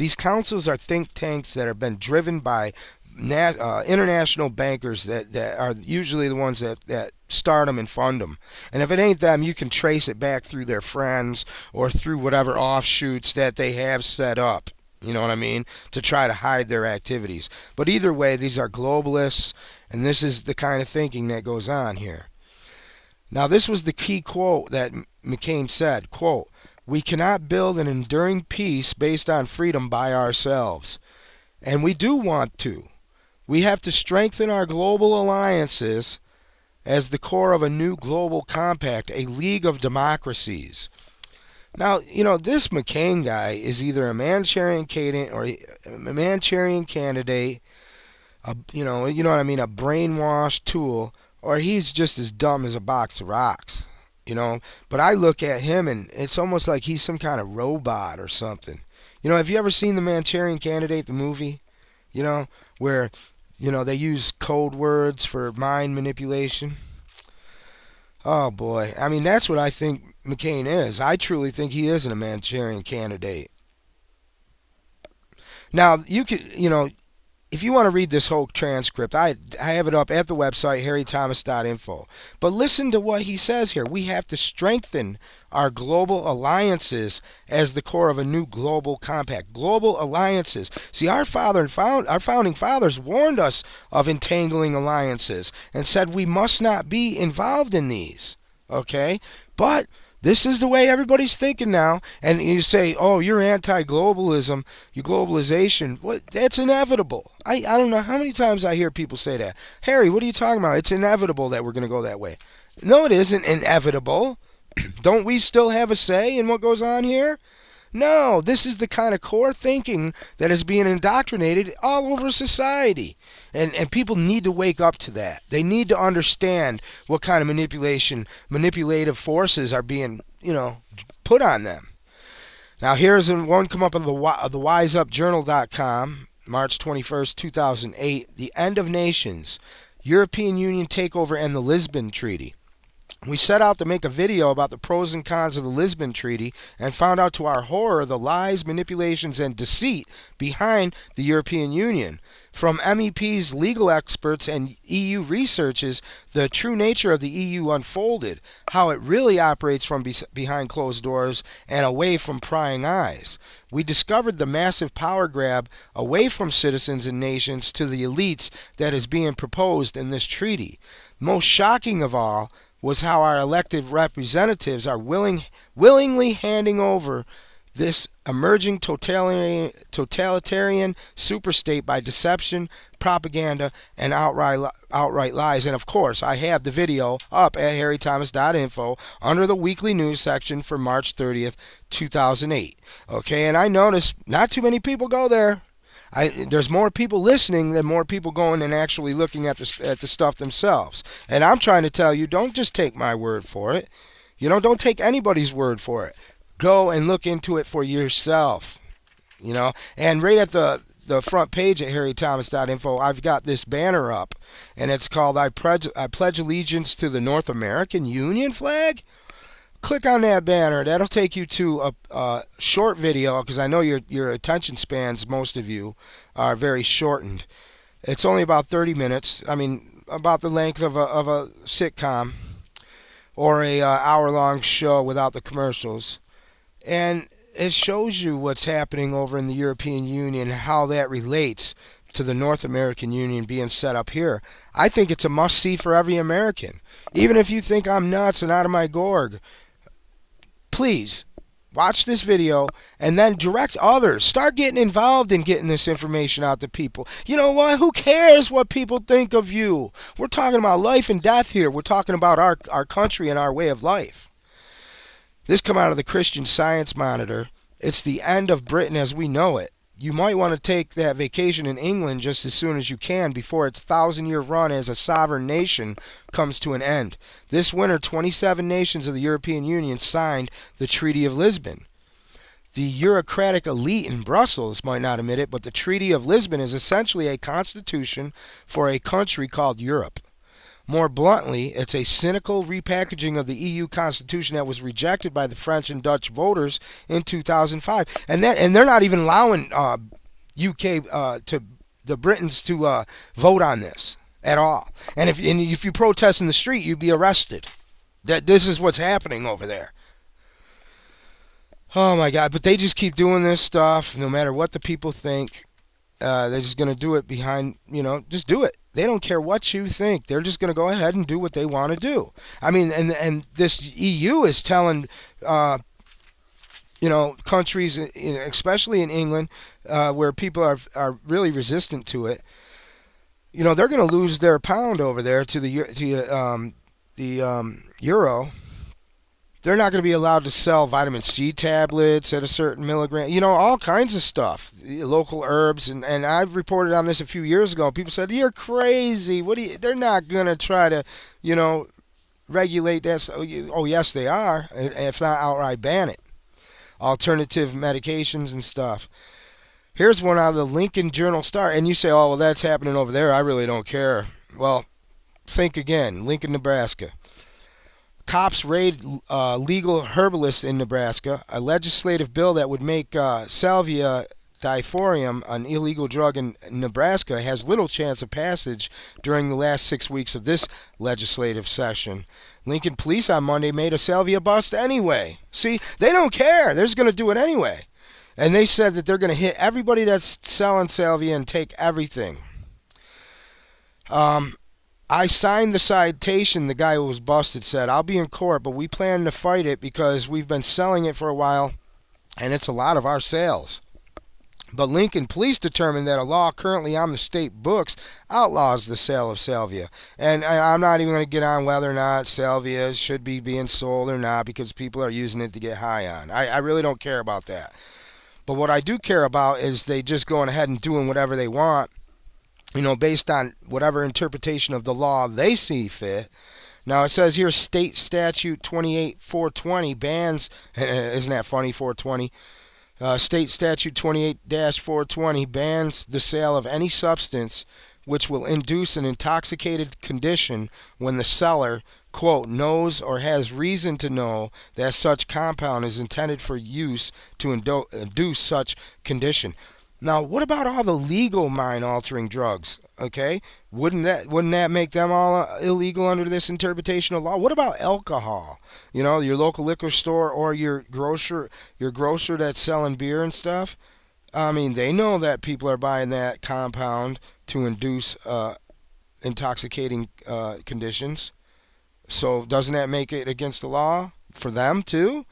These councils are think tanks that have been driven by international bankers that are usually the ones that start them and fund them. And if it ain't them, you can trace it back through their friends or through whatever offshoots that they have set up. You know what I mean? To try to hide their activities. But either way, these are globalists, and this is the kind of thinking that goes on here. Now, this was the key quote that McCain said, quote, "We cannot build an enduring peace based on freedom by ourselves." And we do want to. We have to strengthen our global alliances as the core of a new global compact, a league of democracies. Now, this McCain guy is either a Manchurian candidate or you know what I mean, a brainwashed tool, or he's just as dumb as a box of rocks. But I look at him and it's almost like he's some kind of robot or something. Have you ever seen the Manchurian Candidate, the movie? Where they use code words for mind manipulation. Oh boy, I mean, that's what I think McCain is. I truly think he isn't a Manchurian Candidate. Now, if you want to read this whole transcript, I have it up at the website, harrythomas.info. But listen to what he says here. We have to strengthen our global alliances as the core of a new global compact. Global alliances. See, our founding fathers warned us of entangling alliances and said we must not be involved in these. Okay? But this is the way everybody's thinking now. And you say, oh, you're anti-globalism, you globalization. Well, that's inevitable. I don't know how many times I hear people say that. Harry, what are you talking about? It's inevitable that we're going to go that way. No, it isn't inevitable. Don't we still have a say in what goes on here? No, this is the kind of core thinking that is being indoctrinated all over society. And people need to wake up to that. They need to understand what kind of manipulative forces are being, put on them. Now, here's one come up on the wiseupjournal.com, March 21st, 2008. The End of Nations, European Union Takeover and the Lisbon Treaty. We set out to make a video about the pros and cons of the Lisbon Treaty and found out to our horror the lies, manipulations, and deceit behind the European Union. From MEPs, legal experts, and EU researchers, the true nature of the EU unfolded, how it really operates from behind closed doors and away from prying eyes. We discovered the massive power grab away from citizens and nations to the elites that is being proposed in this treaty. Most shocking of all was how our elected representatives are willingly handing over this emerging totalitarian superstate by deception, propaganda, and outright lies. And of course, I have the video up at harrythomas.info under the weekly news section for March 30th, 2008. Okay, and I noticed not too many people go there. There's more people listening than more people going and actually looking at the stuff themselves. And I'm trying to tell you, don't just take my word for it. Don't take anybody's word for it. Go and look into it for yourself. And right at the front page at harrythomas.info, I've got this banner up, and it's called I Pledge Allegiance to the North American Union Flag. Click on that banner. That'll take you to a short video, because I know your attention spans, most of you, are very shortened. It's only about 30 minutes. I mean, about the length of a sitcom or a hour-long show without the commercials. And it shows you what's happening over in the European Union, how that relates to the North American Union being set up here. I think it's a must-see for every American. Even if you think I'm nuts and out of my gorg, please watch this video and then direct others. Start getting involved in getting this information out to people. You know what? Who cares what people think of you? We're talking about life and death here. We're talking about our country and our way of life. This come out of the Christian Science Monitor. It's the end of Britain as we know it. You might want to take that vacation in England just as soon as you can before its 1,000-year run as a sovereign nation comes to an end. This winter, 27 nations of the European Union signed the Treaty of Lisbon. The bureaucratic elite in Brussels might not admit it, but the Treaty of Lisbon is essentially a constitution for a country called Europe. More bluntly, it's a cynical repackaging of the EU constitution that was rejected by the French and Dutch voters in 2005. And they're not even allowing UK to the Britons to vote on this at all. And if you protest in the street, you'd be arrested. That this is what's happening over there. Oh my God! But they just keep doing this stuff, no matter what the people think. They're just gonna do it behind, just do it. They don't care what you think. They're just gonna go ahead and do what they want to do. I mean, and this EU is telling, countries, especially in England, where people are really resistant to it. They're gonna lose their pound over there to the euro. They're not going to be allowed to sell vitamin C tablets at a certain milligram. All kinds of stuff, local herbs, and I've reported on this a few years ago. People said, "You're crazy. What do you?" They're not going to try to, regulate that. Oh, yes, they are. If not outright ban it. Alternative medications and stuff. Here's one out of the Lincoln Journal Star, and you say, "Oh, well, that's happening over there. I really don't care." Well, think again. Lincoln, Nebraska. Cops raid legal herbalists in Nebraska. A legislative bill that would make salvia diforium an illegal drug in Nebraska has little chance of passage during the last 6 weeks of this legislative session. Lincoln police on Monday made a salvia bust anyway. See, they don't care. They're just going to do it anyway. And they said that they're going to hit everybody that's selling salvia and take everything. I signed the citation, the guy who was busted said. "I'll be in court, but we plan to fight it because we've been selling it for a while, and it's a lot of our sales." But Lincoln police determined that a law currently on the state books outlaws the sale of salvia. And I'm not even going to get on whether or not salvia should be being sold or not, because people are using it to get high on. I really don't care about that. But what I do care about is they just going ahead and doing whatever they want, based on whatever interpretation of the law they see fit. Now, it says here, State Statute 28-420 bans, isn't that funny, 420? State Statute 28-420 bans the sale of any substance which will induce an intoxicated condition when the seller, quote, knows or has reason to know that such compound is intended for use to induce such condition. Now, what about all the legal mind-altering drugs? Okay, wouldn't that make them all illegal under this interpretation of law? What about alcohol? Your local liquor store or your grocer that's selling beer and stuff. I mean, they know that people are buying that compound to induce intoxicating conditions. So doesn't that make it against the law for them too?